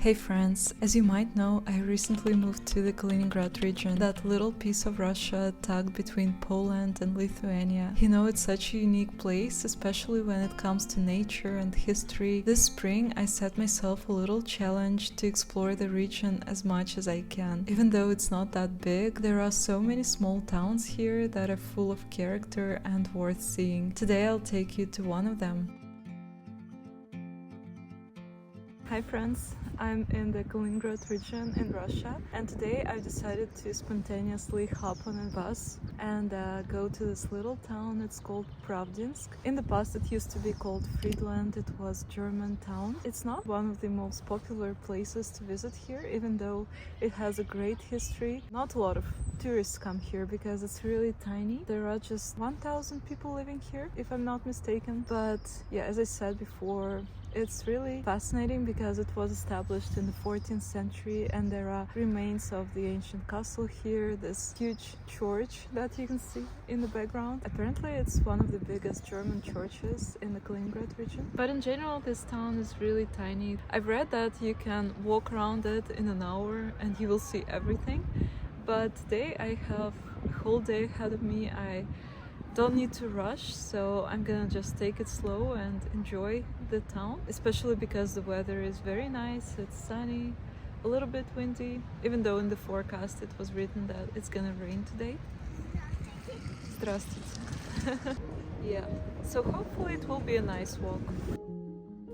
Hey friends, as you might know, I recently moved to the Kaliningrad region, that little piece of Russia tucked between Poland and Lithuania. You know, it's such a unique place, especially when it comes to nature and history. This spring, I set myself a little challenge to explore the region as much as I can. Even though it's not that big, there are so many small towns here that are full of character and worth seeing. Today I'll take you to one of them. Hi friends, I'm in the Kaliningrad region in Russia, and today I decided to spontaneously hop on a bus and go to this little town. It's called Pravdinsk. In the past it used to be called Friedland. It was a German town. It's not one of the most popular places to visit here, even though it has a great history. Not a lot of tourists come here because it's really tiny. There are just 1,000 people living here, if I'm not mistaken. But yeah, as I said before, it's really fascinating because it was established in the 14th century and there are remains of the ancient castle here, this huge church that you can see in the background. Apparently it's one of the biggest German churches in the Kaliningrad region. But in general, this town is really tiny. I've read that you can walk around it in an hour and you will see everything. But today I have a whole day ahead of me. I don't need to rush, so I'm gonna just take it slow and enjoy the town, especially because the weather is very nice. It's sunny, a little bit windy, even though in the forecast it was written that it's gonna rain today. Здравствуйте. Yeah, so hopefully it will be a nice walk.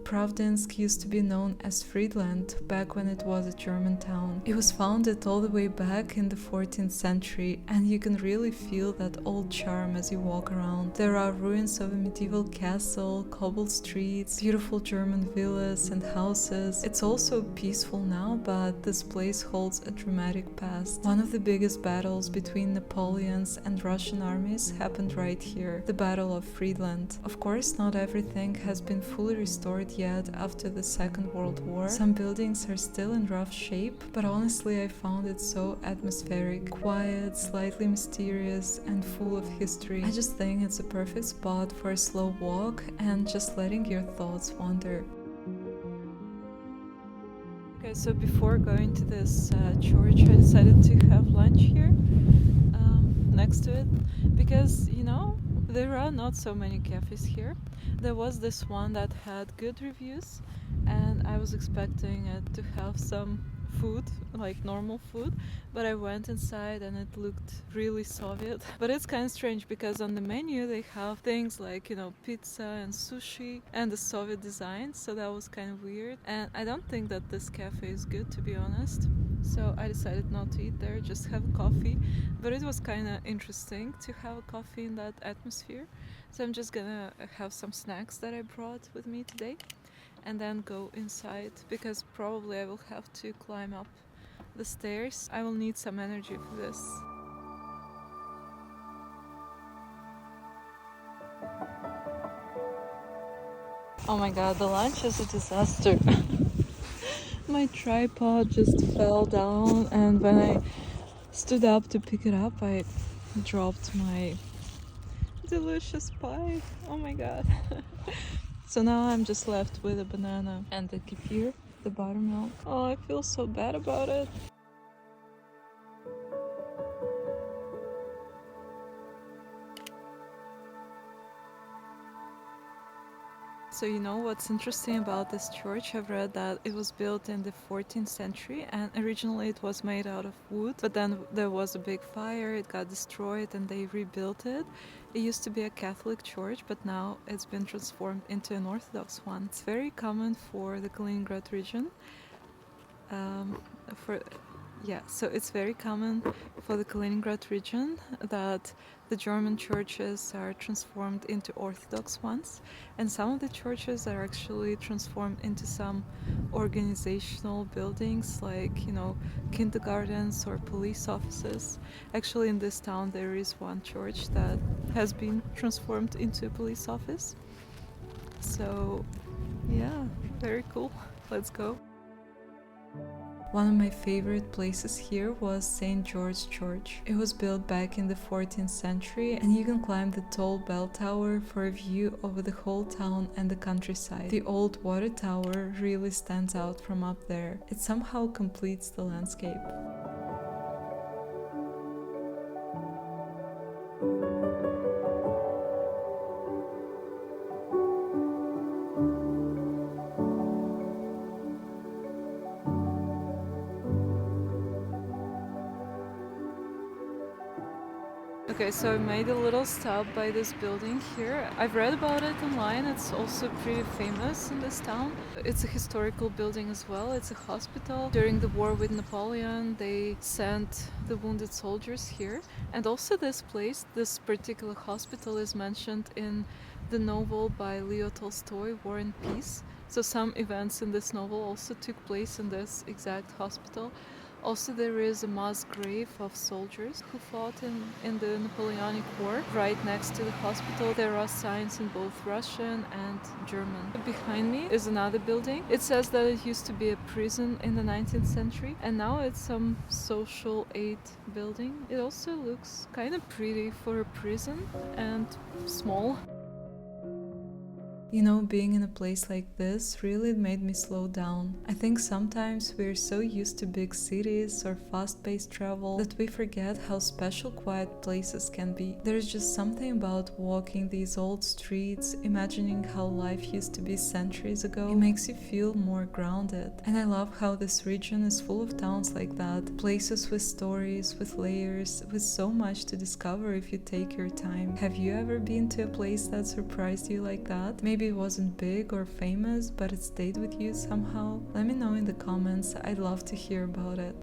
Pravdinsk used to be known as Friedland back when it was a German town. It was founded all the way back in the 14th century, and you can really feel that old charm as you walk around. There are ruins of a medieval castle, cobbled streets, beautiful German villas and houses. It's also peaceful now, but this place holds a dramatic past. One of the biggest battles between Napoleon's and Russian armies happened right here, the Battle of Friedland. Of course, not everything has been fully restored yet after the Second World War. Some buildings are still in rough shape, but honestly I found it so atmospheric, quiet, slightly mysterious and full of history. I just think it's a perfect spot for a slow walk and just letting your thoughts wander. Okay, so before going to this church, I decided to have lunch here next to it because, you know, there are not so many cafes here. There was this one that had good reviews and I was expecting it to have some food, like normal food, but I went inside and it looked really Soviet. But it's kind of strange because on the menu they have things like, you know, pizza and sushi and the Soviet design, so that was kind of weird. And I don't think that this cafe is good, to be honest. So I decided not to eat there, just have a coffee. But it was kind of interesting to have a coffee in that atmosphere. So I'm just gonna have some snacks that I brought with me today and then go inside because probably I will have to climb up the stairs. I will need some energy for this. Oh my god, the lunch is a disaster. My tripod just fell down and when I stood up to pick it up I dropped my delicious pie. Oh my god. So now I'm just left with a banana and the kefir, the buttermilk. Oh, I feel so bad about it. So you know what's interesting about this church? I've read that it was built in the 14th century and originally it was made out of wood, but then there was a big fire, it got destroyed and they rebuilt it. It used to be a Catholic church, but now it's been transformed into an Orthodox one. It's very common for the Kaliningrad region. So it's very common for the Kaliningrad region that the German churches are transformed into Orthodox ones, and some of the churches are actually transformed into some organizational buildings like, you know, kindergartens or police offices. Actually, in this town there is one church that has been transformed into a police office. So yeah, very cool. Let's go. One of my favorite places here was St. George Church. It was built back in the 14th century, and you can climb the tall bell tower for a view over the whole town and the countryside. The old water tower really stands out from up there. It somehow completes the landscape. Okay, so I made a little stop by this building here. I've read about it online. It's also pretty famous in this town. It's a historical building as well. It's a hospital. During the war with Napoleon, they sent the wounded soldiers here. And also this place, this particular hospital, is mentioned in the novel by Leo Tolstoy, War and Peace. So some events in this novel also took place in this exact hospital. Also, there is a mass grave of soldiers who fought in the Napoleonic War. Right next to the hospital, there are signs in both Russian and German. Behind me is another building. It says that it used to be a prison in the 19th century, and now it's some social aid building. It also looks kind of pretty for a prison and small. You know, being in a place like this really made me slow down. I think sometimes we're so used to big cities or fast-paced travel that we forget how special quiet places can be. There's just something about walking these old streets, imagining how life used to be centuries ago. It makes you feel more grounded. And I love how this region is full of towns like that. Places with stories, with layers, with so much to discover if you take your time. Have you ever been to a place that surprised you like that? Maybe it wasn't big or famous, but it stayed with you somehow. Let me know in the comments. I'd love to hear about it.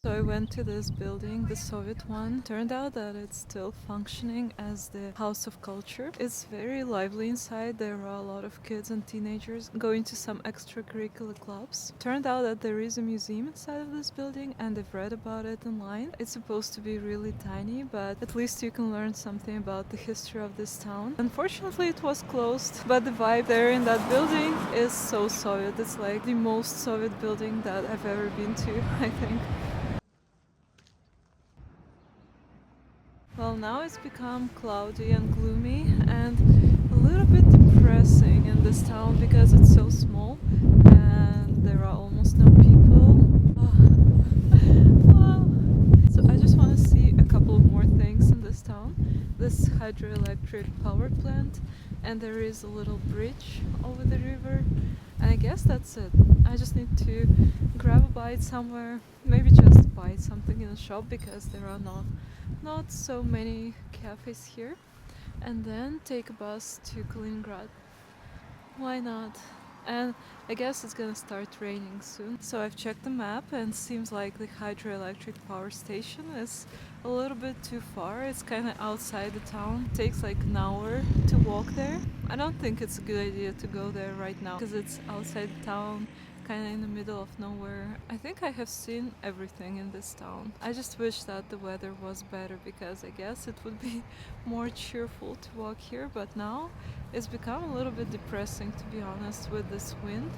So I went to this building, the Soviet one. Turned out that it's still functioning as the House of Culture. It's very lively inside. There are a lot of kids and teenagers going to some extracurricular clubs. Turned out that there is a museum inside of this building, and I've read about it online. It's supposed to be really tiny, but at least you can learn something about the history of this town. Unfortunately, it was closed, but the vibe there in that building is so Soviet. It's like the most Soviet building that I've ever been to, I think. Well, now it's become cloudy and gloomy and a little bit depressing in this town because it's so small and there are almost no people. So I just want to see a couple of more things in this town. This hydroelectric power plant, and there is a little bridge over the river, and I guess that's it. I just need to grab a bite somewhere, maybe just buy something in a shop because there are not so many cafes here, and then take a bus to Kaliningrad. Why not? And I guess it's gonna start raining soon. So I've checked the map and seems like the hydroelectric power station is a little bit too far. It's kind of outside the town. It takes like an hour to walk there. I don't think it's a good idea to go there right now because it's outside the town, kind of in the middle of nowhere. I think I have seen everything in this town. I just wish that the weather was better because I guess it would be more cheerful to walk here, but now it's become a little bit depressing, to be honest, with this wind.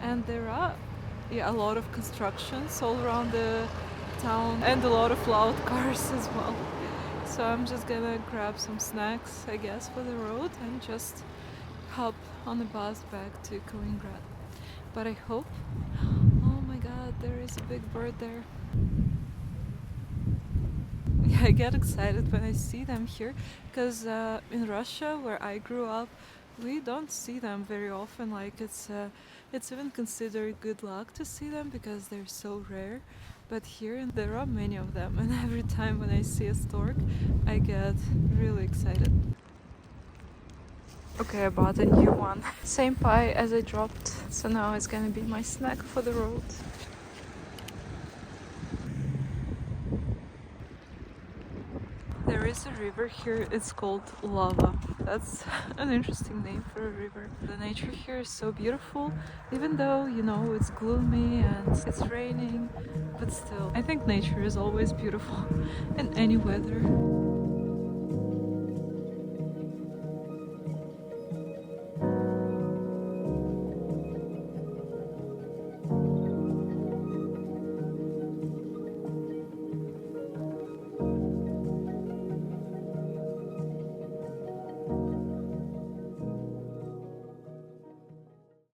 And there are a lot of constructions all around the town and a lot of loud cars as well. So I'm just gonna grab some snacks, I guess, for the road and just hop on the bus back to Kaliningrad. But I hope... Oh my god, there is a big bird there. Yeah, I get excited when I see them here because in Russia, where I grew up, we don't see them very often. Like it's even considered good luck to see them because they're so rare. But here there are many of them, and every time when I see a stork, I get really excited. Okay, I bought a new one. Same pie as I dropped, so now it's gonna be my snack for the road. There is a river here, it's called Lava. That's an interesting name for a river. The nature here is so beautiful, even though, you know, it's gloomy and it's raining, but still, I think nature is always beautiful in any weather.